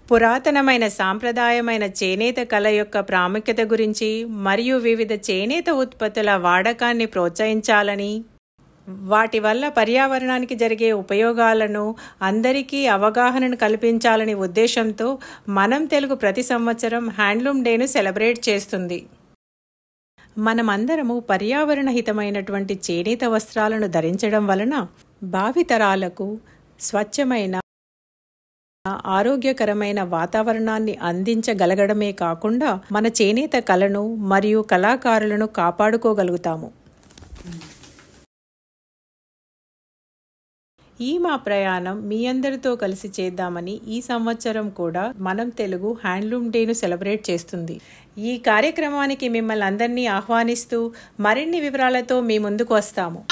పురాతనమైన సాంప్రదాయమైన చేనేత కళ యొక్క ప్రాముఖ్యత గురించి మరియు వివిధ చేనేత ఉత్పత్తుల వాడకాన్ని ప్రోత్సహించాలని, వాటి వల్ల పర్యావరణానికి జరిగే ఉపయోగాలను అందరికీ అవగాహనను కల్పించాలని ఉద్దేశంతో మనం తెలుగు ప్రతి సంవత్సరం హ్యాండ్లూమ్ డేను సెలబ్రేట్ చేస్తుంది. మనమందరము పర్యావరణ హితమైనటువంటి చేనేత వస్త్రాలను ధరించడం వలన భావితరాలకు స్వచ్ఛమైన ఆరోగ్యకరమైన వాతావరణాన్ని అందించగలగడమే కాకుండా మన చేనేత కళను మరియు కళాకారులను కాపాడుకోగలుగుతాము. ఈ మా ప్రయాణం మీ అందరితో కలిసి చేద్దామని ఈ సంవత్సరం కూడా మనం తెలుగు హ్యాండ్లూమ్ డేను సెలబ్రేట్ చేస్తుంది. ఈ కార్యక్రమానికి మిమ్మల్ని అందరినీ ఆహ్వానిస్తూ మరిన్ని వివరాలతో మీ ముందుకు వస్తాము.